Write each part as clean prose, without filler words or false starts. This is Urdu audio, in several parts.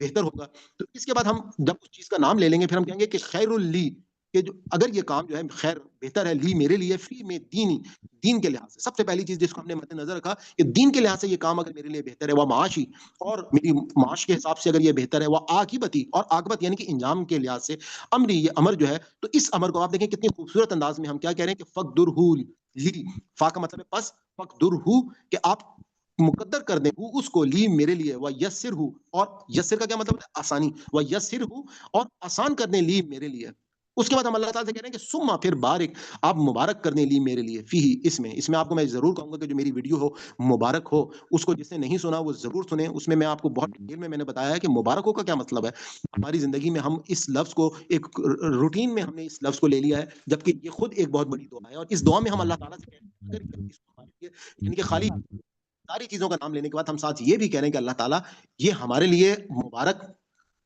بہتر ہوگا. تو اس کے بعد ہم جب اس چیز کا نام لے لیں گے پھر ہم کہیں گے کہ خیر اللی، کہ جو اگر یہ کام جو ہے خیر بہتر ہے لی میرے لیے، فی میں دینی، دین کے لحاظ سے سب سے پہلی چیز جس کو ہم نے مد نظر رکھا کہ دین کے لحاظ سے یہ کام اگر میرے لیے بہتر ہے، وہ معاشی، اور میری معاش کے حساب سے اگر یہ بہتر ہے، وہ عاقبتی، اور عاقبت یعنی کہ انجام کے لحاظ سے، امری، یہ امر جو ہے، تو اس امر کو آپ دیکھیں کتنی خوبصورت انداز میں ہم کیا کہہ رہے ہیں کہ فقدرہ لی، فا کا مطلب ہے پس، فقدرہ کہ آپ مقدر کر دیں اس کو لی میرے لیے، وہ یسر ہو، اور یسر کا کیا مطلب ہے آسانی، وہ یسر ہو، اور آسان کرنے لی میرے لیے. اس کے بعد ہم اللہ تعالیٰ سے کہہ رہے ہیں کہ سما پھر بارک، آپ مبارک کرنے لی میرے لیے، فی اس میں آپ کو میں ضرور کہوں گا کہ جو میری ویڈیو ہو مبارک ہو، اس کو جس نے نہیں سنا وہ ضرور سنیں. اس میں آپ کو بہت ڈیٹیل میں نے بتایا ہے کہ مبارک ہو کا کیا مطلب ہے. ہماری زندگی میں ہم اس لفظ کو ایک روٹین میں ہم نے اس لفظ کو لے لیا ہے، جبکہ یہ خود ایک بہت بڑی دعا ہے، اور اس دعا میں ہم اللہ تعالیٰ سے کہتے ہیں اگر اس کو ہمارے لیے، یعنی کہ خالی ساری چیزوں کا نام لینے کے بعد ہم ساتھ یہ بھی کہہ رہے ہیں کہ اللہ تعالیٰ یہ ہمارے لیے مبارک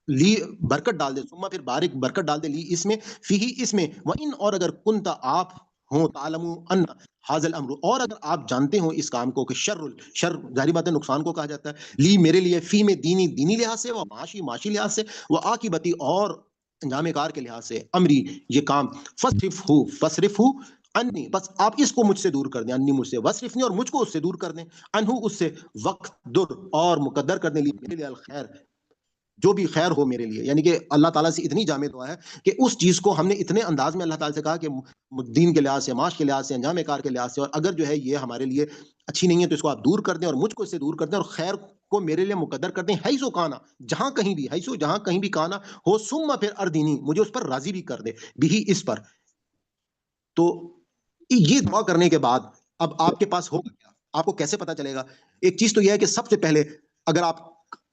لی، برکت ڈال دے، ثم پھر بارک، برکت ڈال دے لی اس میں، فی اس میں، وَإِنْ، اور اگر کنت آپ ہوں، تعلم ان حاض الامر، اور اگر آپ جانتے ہو اس کام کو کہ شر ظاہری بات ہے نقصان کو کہا جاتا ہے، لی میرے لیے، فی میں دینی، دینی لحاظ سے، وہ معاشی، معاشی لحاظ سے، وہ عاقبتی، اور انجام کار کے لحاظ سے، امری، یہ کام، فصرف ہو انی، بس آپ اس کو مجھ سے دور کر دیں، انی مجھ سے، وصرفنی، اور مجھ کو اس سے دور کر دیں، انہو اس سے، وقت در، اور مقدر کرنے لیے میرے لیے، الخیر، جو بھی خیر ہو میرے لیے. یعنی کہ اللہ تعالیٰ سے اتنی جامع دعا ہے کہ اس چیز کو ہم نے اتنے انداز میں اللہ تعالیٰ سے کہا کہ دین کے لحاظ سے، معاش کے لحاظ سے، انجام کار کے لحاظ سے، اور اگر جو ہے یہ ہمارے لیے اچھی نہیں ہے تو اس کو آپ دور کر دیں، اور مجھ کو اس سے دور کر دیں، اور خیر کو میرے لیے مقدر کر دیں، حیث و کانا، جہاں کہیں بھی، حیث و جہاں کہیں بھی کانا ہو، ثم پھر اردینی، مجھے اس پر راضی بھی کر دے، بھی اس پر. تو یہ دعا کرنے کے بعد اب آپ کے پاس ہوگا کیا، آپ کو کیسے پتا چلے گا. ایک چیز تو یہ ہے کہ سب سے پہلے اگر آپ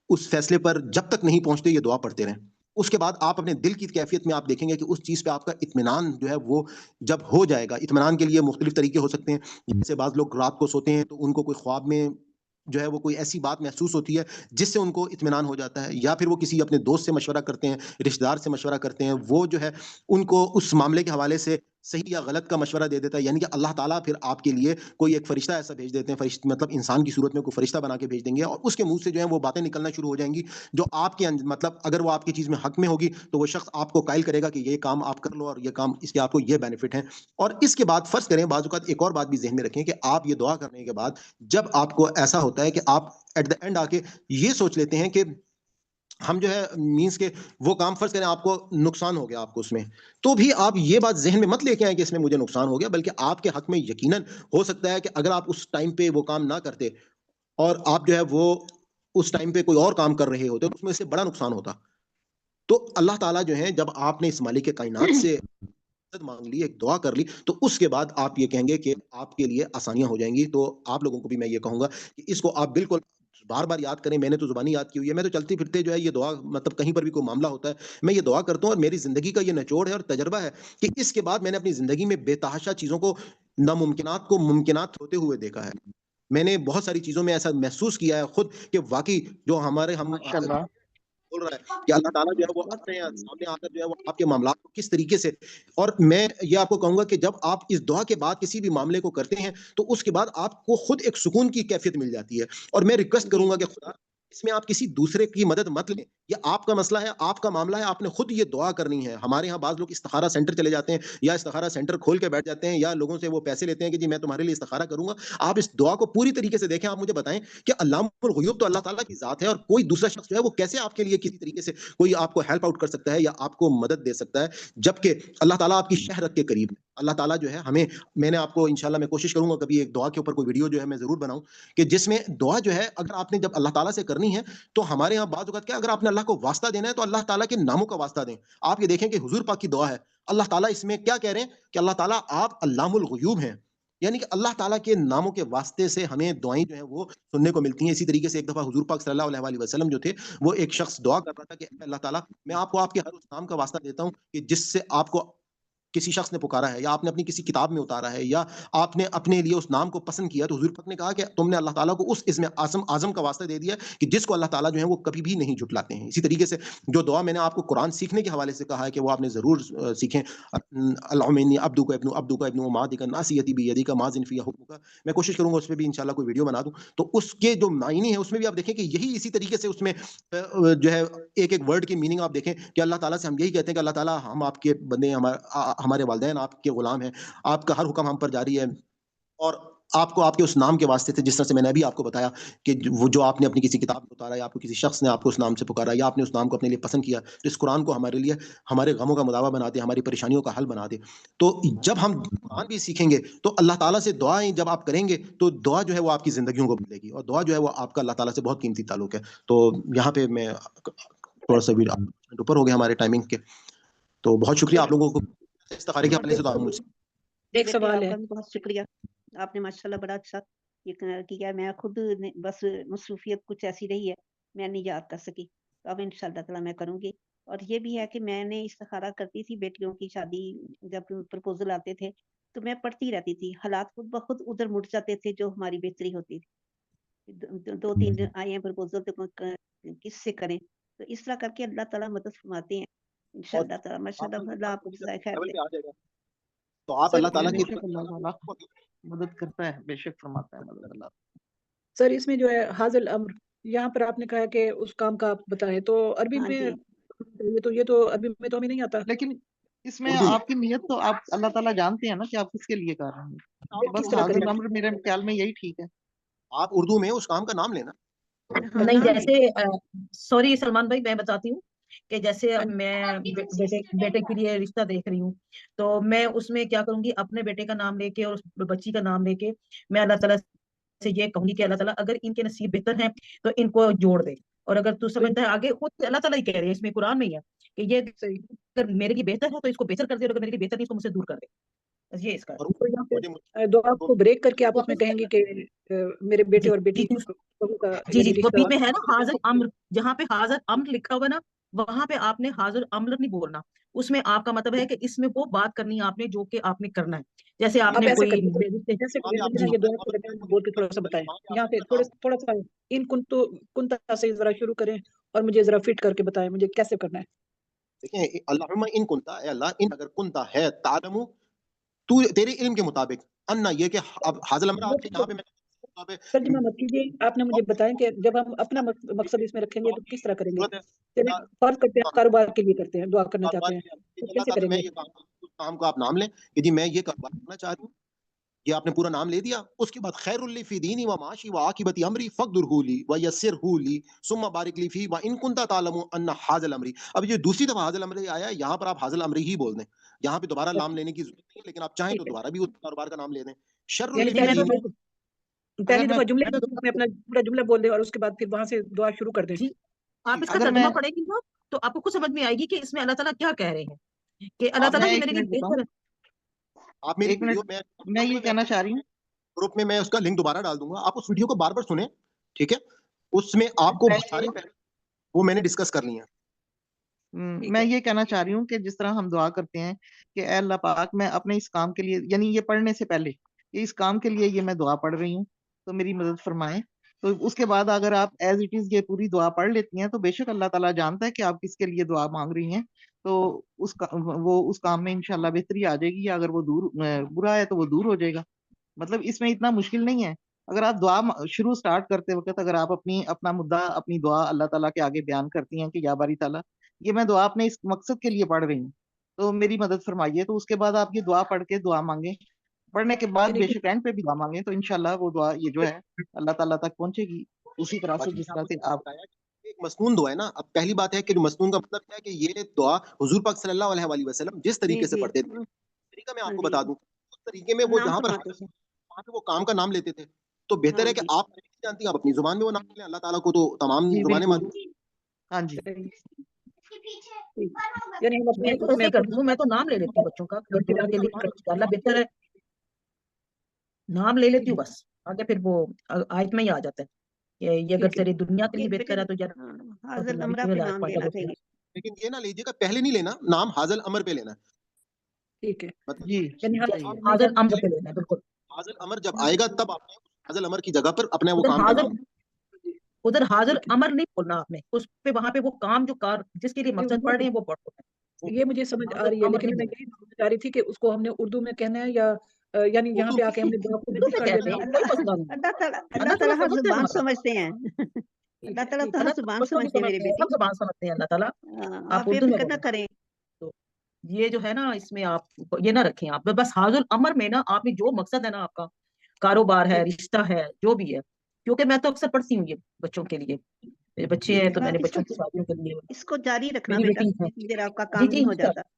اس فیصلے پر جب تک نہیں پہنچتے یہ دعا پڑھتے رہیں، اس کے بعد آپ اپنے دل کی کیفیت میں آپ دیکھیں گے کہ اس چیز پہ آپ کا اطمینان جو ہے وہ جب ہو جائے گا. اطمینان کے لیے مختلف طریقے ہو سکتے ہیں، جیسے بعض لوگ رات کو سوتے ہیں تو ان کو کوئی خواب میں جو ہے وہ کوئی ایسی بات محسوس ہوتی ہے جس سے ان کو اطمینان ہو جاتا ہے، یا پھر وہ کسی اپنے دوست سے مشورہ کرتے ہیں، رشتہ دار سے مشورہ کرتے ہیں، وہ جو ہے ان کو اس معاملے کے حوالے سے صحیح یا غلط کا مشورہ دے دیتا ہے. یعنی کہ اللہ تعالیٰ پھر آپ کے لیے کوئی ایک فرشتہ ایسا بھیج دیتے ہیں، فرشتہ مطلب انسان کی صورت میں کوئی فرشتہ بنا کے بھیج دیں گے، اور اس کے منہ سے جو ہے وہ باتیں نکلنا شروع ہو جائیں گی جو آپ کے مطلب اگر وہ آپ کی چیز میں حق میں ہوگی تو وہ شخص آپ کو قائل کرے گا کہ یہ کام آپ کر لو، اور یہ کام اس کے آپ کو یہ بینیفٹ ہیں. اور اس کے بعد فرض کریں، بعض اوقات ایک اور بات بھی ذہن میں رکھیں کہ آپ یہ دعا کرنے کے بعد جب آپ کو ایسا ہوتا ہے کہ آپ ایٹ دا اینڈ آ کے یہ سوچ لیتے ہیں کہ ہم جو ہے مینس کے وہ کام فرض کریں آپ کو نقصان ہو گیا، آپ کو اس میں، تو بھی آپ یہ بات ذہن میں مت لے کے آئیں کہ اس میں مجھے نقصان ہو گیا، بلکہ آپ کے حق میں یقیناً ہو سکتا ہے کہ اگر آپ اس ٹائم پہ وہ کام نہ کرتے اور آپ جو ہے وہ اس ٹائم پہ کوئی اور کام کر رہے ہوتے تو اس میں سے بڑا نقصان ہوتا. تو اللہ تعالیٰ جو ہے جب آپ نے اس مالک کائنات سے مدد مانگ لی، ایک دعا کر لی، تو اس کے بعد آپ یہ کہیں گے کہ آپ کے لیے آسانیاں ہو جائیں گی. تو آپ لوگوں کو بھی میں یہ کہوں گا کہ اس کو آپ بالکل بار بار یاد کریں. میں نے تو زبانی یاد کی ہوئی ہے، میں تو چلتے پھرتے جو ہے یہ دعا مطلب کہیں پر بھی کوئی معاملہ ہوتا ہے میں یہ دعا کرتا ہوں، اور میری زندگی کا یہ نچوڑ ہے اور تجربہ ہے کہ اس کے بعد میں نے اپنی زندگی میں بے تحاشا چیزوں کو، ناممکنات کو ممکنات ہوتے ہوئے دیکھا ہے. میں نے بہت ساری چیزوں میں ایسا محسوس کیا ہے خود کہ واقعی جو ہم ماشاء اللہ. بول رہا ہے کہ اللہ تعالیٰ جو ہے وہ اپنے سامنے آ کر جو ہے وہ آپ کے معاملات کو کس طریقے سے، اور میں یہ آپ کو کہوں گا کہ جب آپ اس دعا کے بعد کسی بھی معاملے کو کرتے ہیں تو اس کے بعد آپ کو خود ایک سکون کی کیفیت مل جاتی ہے. اور میں ریکویسٹ جی کروں گا کہ خدا اس میں آپ کسی دوسرے کی مدد مت لیں، یہ آپ کا مسئلہ ہے، آپ کا معاملہ ہے، آپ نے خود یہ دعا کرنی ہے. ہمارے یہاں بعض لوگ استخارہ سینٹر چلے جاتے ہیں یا استخارہ سینٹر کھول کے بیٹھ جاتے ہیں، یا لوگوں سے وہ پیسے لیتے ہیں کہ جی میں تمہارے لیے استخارہ کروں گا. آپ اس دعا کو پوری طریقے سے دیکھیں، آپ مجھے بتائیں کہ علام الغیوب تو اللہ تعالیٰ کی ذات ہے، اور کوئی دوسرا شخص جو ہے وہ کیسے آپ کے لیے کسی طریقے سے کوئی آپ کو ہیلپ آؤٹ کر سکتا ہے یا آپ کو مدد دے سکتا ہے، جبکہ اللہ تعالیٰ آپ کی شہ رکھ کے قریب ہے. اللہ تعالیٰ جو ہے ہمیں، میں نے آپ کو انشاءاللہ میں کوشش کروں گا کبھی ایک دعا کے اوپر کوئی ویڈیو جو ہے میں ضرور بناؤں کہ جس میں دعا جو ہے اگر آپ نے جب اللہ تعالیٰ سے کرنی ہے تو ہمارے یہاں بعض اوقات کیا، اگر آپ نے اللہ کو واسطہ دینا ہے تو اللہ تعالیٰ کے ناموں کا واسطہ دیں. آپ یہ دیکھیں کہ حضور پاک کی دعا ہے، اللہ تعالیٰ اس میں کیا کہہ رہے ہیں کہ اللہ تعالیٰ آپ علام الغیوب ہیں، یعنی کہ اللہ تعالیٰ کے ناموں کے واسطے سے ہمیں دعائیں جو ہیں وہ سننے کو ملتی ہیں. اسی طریقے سے ایک دفعہ حضور پاک صلی اللہ علیہ وآلہ وسلم جو تھے وہ ایک شخص دعا کر رہا تھا کہ اے اللہ تعالیٰ میں آپ کو آپ کے ہر اس نام کا واسطہ دیتا ہوں کہ جس سے آپ کو کسی شخص نے پکارا ہے یا آپ نے اپنی کسی کتاب میں اتارا ہے یا آپ نے اپنے لیے اس نام کو پسند کیا، تو حضور پاک نے کہا کہ تم نے اللہ تعالیٰ کو اس اسم اعظم کا واسطہ دے دیا کہ جس کو اللہ تعالیٰ جو ہے وہ کبھی بھی نہیں جھٹلاتے ہیں. اسی طریقے سے جو دعا میں نے آپ کو قرآن سیکھنے کے حوالے سے کہا ہے کہ وہ آپ نے ضرور سیکھیں. اللہم انی عبدک ابن اماتک ناصیتی بیدک ماض فی حکمک. میں کوشش کروں گا اس پہ بھی انشاءاللہ کوئی ویڈیو بنا دوں. تو اس کے جو معنی ہے اس میں بھی آپ دیکھیں کہ یہی اسی طریقے سے اس میں جو ہے ایک ایک ورڈ کی میننگ آپ دیکھیں کہ اللہ تعالیٰ سے ہم یہی کہتے ہیں کہ اللہ تعالیٰ ہم آپ کے بندے ہیں، ہمارے والدین آپ کے غلام ہیں، آپ کا ہر حکم ہم پر جاری ہے، اور آپ کو آپ کے اس نام کے واسطے سے، جس طرح سے میں نے ابھی آپ کو بتایا کہ وہ جو آپ نے اپنی کسی کتاب میں اتارا یا آپ کو کسی شخص نے آپ کو اس نام سے پکارا یا آپ نے اس نام کو اپنے لیے پسند کیا، تو اس قرآن کو ہمارے لیے ہمارے غموں کا مداوا بنا دے، ہماری پریشانیوں کا حل بنا دے. تو جب ہم قرآن بھی سیکھیں گے تو اللہ تعالیٰ سے دعائیں جب آپ کریں گے تو دعا جو ہے وہ آپ کی زندگیوں کو بدلے گی، اور دعا جو ہے وہ آپ کا اللہ تعالیٰ سے بہت قیمتی تعلق ہے. تو یہاں پہ میں تھوڑا سا بھی اوپر ہو گیا ہمارے ٹائمنگ کے، تو بہت شکریہ آپ لوگوں کو استخارے کے حوالے سے. تو آپ مجھ سے ایک سوال ہے. بہت شکریہ، آپ نے ماشاءاللہ بڑا اچھا یہ کیا. میں خود بس مصروفیت کچھ ایسی رہی ہے میں نہیں یاد کر سکی، تو اب انشاءاللہ تعالیٰ میں کروں گی. اور یہ بھی ہے کہ میں نے استخارہ کرتی تھی بیٹیوں کی شادی، جب پرپوزل آتے تھے تو میں پڑھتی رہتی تھی. حالات خود بخود ادھر مڑ جاتے تھے جو ہماری بہتری ہوتی تھی. دو تین آئے ہیں پرپوزل تو کس سے کریں، تو اس طرح کر کے اللہ تعالیٰ مدد فرماتے ہیں انشاءاللہ تعالیٰ. ماشاءاللہ اللہ آپ کو جزائے خیر دے. تو آپ اللہ تعالیٰ کی اللہ تعالیٰ مدد کرتا ہے، بے شک فرماتا ہے مدد اللہ. سر اس میں جو ہے حاضل امر، یہاں پر آپ نے کہا کہ اس کام کا آپ بتائیں، تو عربی میں یہ تو عربی میں تو ہمیں نہیں آتا، لیکن اس میں آپ کی نیت تو آپ اللہ تعالیٰ جانتے ہیں نا کہ آپ کس کے لیے کر رہے ہیں. بس حاضل امر میرے خیال میں یہی ٹھیک ہے. آپ اردو میں اس کام کا نام لینا. نہیں، جیسے سوری سلمان بھائی، میں بتاتی ہوں کہ جیسے اب میں بیٹے کے لیے رشتہ دیکھ رہی ہوں، تو میں اس میں کیا کروں گی، اپنے بیٹے کا نام لے کے اور اس بچی کا نام لے کے میں اللہ تعالیٰ سے یہ کہوں گی کہ اللہ تعالیٰ اگر ان کے نصیب بہتر ہیں تو ان کو جوڑ دے، اور اگر تو سمجھتا ہے آگے خود اللہ تعالیٰ ہی کہہ رہے ہیں، اس میں قرآن میں ہی ہے کہ یہ اگر میرے لیے بہتر ہے تو اس کو بہتر کر دے، اور اگر میرے لیے بہتر نہیں تو مجھ سے دور کر دے. بس یہ اس کا دعا کو بریک کر کے آپ اس میں کہیں گے کہ میرے بیٹے اور بیٹی کا جی وہ بیچ میں ہے نا حاضر امر، جہاں پہ حاضر امر لکھا ہوا نا وہاں پہ آپ نے حاضر امر نہیں بولنا. اس میں آپ کا مطلب ہے کہ اس میں وہ بات کرنی ہے آپ نے جو کہ آپ نے کرنا ہے. جیسے آپ نے کوئی یہ دعا کے درمیان بول کے تھوڑا سا بتائیں، یہاں پہ تھوڑا سا ان کنتا سے ذرا شروع کریں اور مجھے ذرا فٹ کر کے بتائیں مجھے کیسے کرنا ہے. دیکھیں اللہم ان کنتا، اے اللہ ان اگر کنتا ہے تعلم، تو تیرے علم کے مطابق، انا یہ کہ اب حاضر امر آپ کے یہاں پہ ترجمہ مت کیجیے، آپ نے مجھے بتائیں کہ جب ہم اپنا مقصد اس میں رکھیں گے تو کس طرح کریں گے. فرض کرتے ہیں کاروبار کے لیے کرتے ہیں، دعا کرنا چاہتے ہیں، تو کیسے کریں گے؟ کام کو آپ نام لیں کہ جی میں یہ کاروبار کرنا چاہ رہی ہوں، یہ آپ نے پورا نام لے دیا. اس کے بعد خیر لی فی دینی و معاشی و عاقبت امری فقدرہ لی و یسرہ لی ثم بارک لی فی و ان کنت تعلم ان حاضل امری. اب یہ دوسری دفعہ حاضل امری آیا، یہاں پر آپ حاضل امری ہی بول دیں، یہاں پہ دوبارہ نام لینے کی ضرورت نہیں ہے، لیکن آپ چاہیں تو دوبارہ بھی اس کاروبار کا نام لے دیں. شر لی فی دینی، پہلی دفعہ جملے میں اپنا پورا جملہ بول دیں اور اس کے بعد پھر وہاں سے دعا شروع کر دیں. آپ اس کا ترجمہ پڑھیں گی نا تو آپ کو خود سمجھ میں آئے گی کہ اس میں اللہ تعالیٰ کیا کہہ رہے ہیں کہ اللہ تعالیٰ یہ میرے لیے بہتر ہے. آپ میری ویڈیو میں یہ کہنا چاہ رہی ہوں، گروپ میں اس کا لنک دوبارہ ڈال دوں گا، آپ اس ویڈیو کو بار بار سنیں، ٹھیک ہے؟ اس میں آپ کو سارے وہ میں نے ڈسکس کر لی ہیں. میں یہ کہنا چاہ رہی ہوں کہ جس طرح ہم دعا کرتے ہیں کہ اے اللہ پاک میں اپنے اس کام کے لیے، یعنی یہ پڑھنے سے پہلے کہ اس کام کے لیے یہ میں دعا پڑھ رہی ہوں تو میری مدد فرمائیں، تو اس کے بعد اگر آپ ایز اٹ از یہ پوری دعا پڑھ لیتی ہیں تو بے شک اللہ تعالیٰ جانتا ہے کہ آپ کس کے لیے دعا مانگ رہی ہیں، تو وہ اس کام میں انشاءاللہ بہتری آ جائے گی، یا اگر وہ برا ہے تو وہ دور ہو جائے گا. مطلب اس میں اتنا مشکل نہیں ہے. اگر آپ دعا شروع سٹارٹ کرتے وقت اگر آپ اپنا مدعا، اپنی دعا اللہ تعالیٰ کے آگے بیان کرتی ہیں کہ یا باری تعالیٰ یہ میں دعا اپنے اس مقصد کے لیے پڑھ رہی ہوں تو میری مدد فرمائیے، تو اس کے بعد آپ یہ دعا پڑھ کے دعا مانگیں، پڑھنے کے بعد بے شک اینڈ پہ بھی دعا مانگیں تو انشاءاللہ وہ دعا یہ جو ہے اللہ تعالیٰ تک پہنچے گی اسی طرح سے جس طرح سے آپ. ایک مسنون دعا ہے نا. اب پہلی بات ہے کہ جو مسنون کا مطلب کیا ہے کہ یہ دعا حضور پاک صلی اللہ علیہ وسلم جس طریقے سے پڑھتے تھے، طریقہ میں آپ کو بتا دوں، اس طریقے میں وہ جہاں پر وہاں پہ وہ کام کا نام لیتے تھے، تو بہتر ہے کہ آپ جانتی ہیں آپ اپنی زبان میں وہ نام لیں، اللہ تعالیٰ کو تو تمام زبانیں معلوم. ہاں جی میں تو نام لے لیتی ہوں بچوں کا کے لیے، اللہ بہتر ہے نام لے لیتی ہوں بس، آگے پھر وہ آیت میں ہی آ جاتا ہے کہ یہ اگر تیری دنیا کے لیے بہتر ہے تو لیکن یہ نہ لیجیے گا پہلے نہیں لینا، نام حاضل امر پہ لینا. ٹھیک ہے مطلب جی یعنی ہم صحیح ہے اپنے حاضر گھر امر پہ لینا ہے، بالکل حاضر امر جب آئے گا تب آپ نے حاضر امر کی جگہ پر اپنے وہ ادھر کام کا حاضر نام ادھر حاضر ٹھیک ہے امر نہیں بولنا آپ نے، اس پہ وہاں پہ وہ کام جو کار جس کے لیے یہ مقصد وہ پڑھ رہے ہیں وہ پڑھو وہ یہ مجھے سمجھ آ حاضر رہی ہے، امر لیکن نہیں میں بولنا۔ یہی سمجھ چاہ رہی تھی کہ اس کو ہم نے اردو میں کہنا ہے یا یعنی یہاں اردو پہ آ کے ہم نے دعا کو اردو بھی میں کر کہتے دینا ہیں، ہے؟ کوئی مسئلہ نہیں، اللہ اللہ تعالیٰ تعالیٰ ہر سمجھتے ہیں زبان ہمارا، سمجھتے ہیں ٹھیک اللہ ہے تعالیٰ ٹھیک تو ہے ہر اللہ زبان تعالیٰ اس کو بھی سمجھتے ہیں میرے سمجھتے ہیں، بیٹے سب زبان سمجھتے ہیں اللہ تعالیٰ، آپ آپ بے اردو میں فکر نہ بولیں۔ کریں تو یہ جو ہے نا اس میں آپ یہ نہ رکھیں، آپ بس حاضر امر میں نا آپ نے جو مقصد ہے نا آپ کا کاروبار ہے، ٹھیک رشتہ ہے، جو بھی ہے، کیونکہ میں تو اکثر پڑھتی ہوں یہ بچوں کے لیے، میرے بچے ہیں تو میں ہاں نے اس کو بچوں کی شادیوں کے لیے، اس کو جاری رکھنا میری بیٹا، بیٹی ہے، پھر آپ کا جی کام جی نہیں ہو انشاءاللہ، جاتا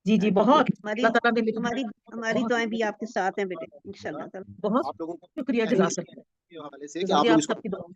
جی جی بہت ہماری اللہ تعالیٰ نے میری ہماری ہماری بہت دعائیں بھی آپ کے ساتھ ہیں بیٹے انشاءاللہ تعالیٰ بہت آپ لوگوں کو شکریہ، اہمیت جزاک اللہ، کے حوالے سے کہ آپ گزاریا لوگ آپ اس کو سب کی دعا۔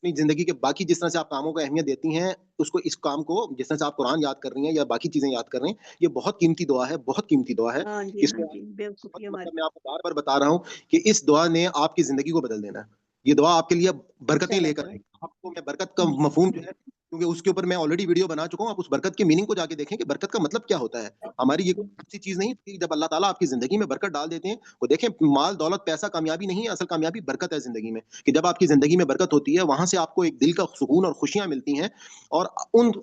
اپنی زندگی کے باقی جس طرح سے آپ کاموں کو اہمیت دیتی ہیں اس کو اس کام کو جس طرح سے آپ قرآن یاد کر رہی ہیں یا باقی چیزیں یاد کر رہے ہیں، یہ بہت قیمتی دعا ہے، بہت قیمتی دعا ہے۔ ہاں اس ہاں میں جی بیوقوفی ہماری مطلب میں آپ کو بار بار بتا رہا ہوں کہ اس دعا نے آپ کی زندگی کو بدل دینا ہے، یہ دعا آپ کے لیے برکتیں انشاءاللہ لے کر تعالیٰ آئے گی۔ آپ کو میں برکت کا مفہوم جو ہے کیونکہ اس کے اوپر میں آلریڈی ویڈیو بنا چکا ہوں، آپ اس برکت کے میننگ کو جا کے دیکھیں کہ برکت کا مطلب کیا ہوتا ہے۔ ہماری یہ ایسی چیز نہیں کہ جب اللہ تعالیٰ آپ کی زندگی میں برکت ڈال دیتے ہیں، وہ دیکھیں مال دولت پیسہ کامیابی نہیں ہے، اصل کامیابی برکت ہے زندگی میں، کہ جب آپ کی زندگی میں برکت ہوتی ہے وہاں سے آپ کو ایک دل کا سکون اور خوشیاں ملتی ہیں اور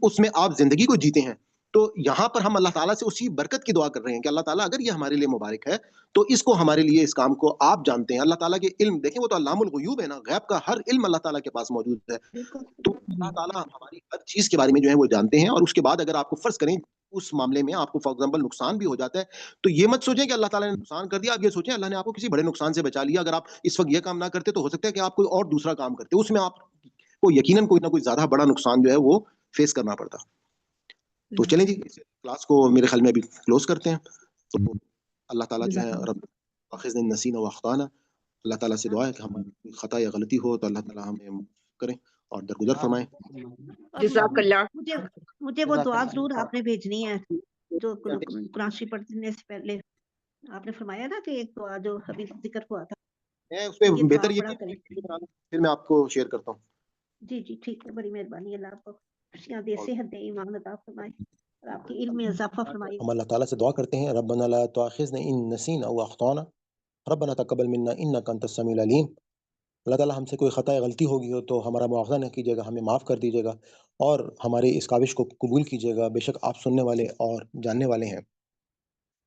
اس میں آپ زندگی کو جیتے ہیں۔ تو یہاں پر ہم اللہ تعالیٰ سے اسی برکت کی دعا کر رہے ہیں کہ اللہ تعالیٰ اگر یہ ہمارے لیے مبارک ہے تو اس کو ہمارے لیے اس کام کو آپ جانتے ہیں۔ اللہ تعالیٰ کے علم دیکھیں، وہ تو علام الغیوب ہے نا، غیب کا ہر علم اللہ تعالیٰ کے پاس موجود ہے، بالکل تو اللہ تعالیٰ ہماری ہر چیز کے بارے میں جو ہے وہ جانتے ہیں۔ اور اس کے بعد اگر آپ کو فرض کریں اس معاملے میں آپ کو فار ایگزامپل نقصان بھی ہو جاتا ہے تو یہ مت سوچیں کہ اللہ تعالیٰ نے نقصان کر دیا، آپ یہ سوچیں اللہ نے آپ کو کسی بڑے نقصان سے بچا لیا۔ اگر آپ اس وقت یہ کام نہ کرتے تو ہو سکتا ہے کہ آپ کوئی اور دوسرا کام کرتے، اس میں آپ کو یقیناً کوئی نہ کوئی زیادہ بڑا نقصان جو ہے وہ فیس کرنا پڑتا۔ تو چلیں جی کلاس کو میرے خیال میں ابھی کلوز کرتے ہیں۔ تو اللہ تعالیٰ جو ہے رب آخذ نسینا و اخطانا، اللہ تعالیٰ سے دعا ہے کہ ہم خطا یا غلطی ہو تو اللہ تعالیٰ ہمیں کریں اور درگزر فرمائیں۔ اور جزاک اللہ۔ مجھے وہ دعا ضرور آپ نے بھیجنی ہے جو قرآن شریف پڑھنے سے پہلے آپ نے فرمایا نا کہ ایک دعا جو ابھی ذکر ہوا تھا، میں اس پہ یہ دعا بہتر یہ پڑھا کریں۔ پھر میں آپ کو شیئر کرتا ہوں۔ جی جی ٹھیک ہے، بڑی مہربانی، اللہ آپ کو خوشیاں دے، صحت دے، ایمان عطا فرمائے اور آپ کے علم میں اضافہ فرمائے۔ ہم اللہ تعالیٰ سے دعا کرتے ہیں ربنا لا تؤاخذنا ان نسینا او اخطانا ربنا تقبل منا انک انت السمیع العلیم۔ اللہ تعالیٰ ہم سے کوئی خطا یا غلطی ہوگی ہو تو ہمارا مواخذہ نہ کیجیے گا، ہمیں معاف کر دیجیے گا اور ہماری اس کاوش کو قبول کیجیے گا، بے شک آپ سننے والے اور جاننے والے ہیں۔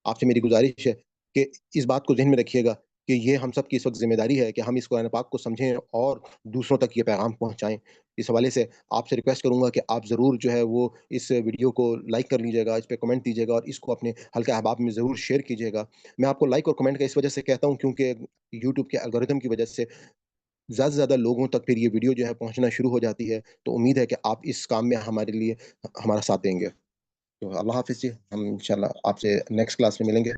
آپ سے میری گزارش ہے کہ اس بات کو ذہن میں رکھیے گا کہ یہ ہم سب کی اس وقت ذمہ داری ہے کہ ہم اس قرآن پاک کو سمجھیں اور دوسروں تک یہ پیغام پہنچائیں۔ اس حوالے سے آپ سے ریکویسٹ کروں گا کہ آپ ضرور جو ہے وہ اس ویڈیو کو لائک کر لیجیے گا، اس پہ کمنٹ دیجیے گا اور اس کو اپنے حلقہ احباب میں ضرور شیئر کیجیے گا۔ میں آپ کو لائک اور کمنٹ کا اس وجہ سے کہتا ہوں کیونکہ یوٹیوب کے الگورتھم کی وجہ سے زیادہ سے زیادہ لوگوں تک پھر یہ ویڈیو جو ہے پہنچنا شروع ہو جاتی ہے، تو امید ہے کہ آپ اس کام میں ہمارے لیے ہمارا ساتھ دیں گے۔ تو اللہ حافظ جی، ہم انشاءاللہ آپ سے نیکسٹ کلاس میں ملیں گے۔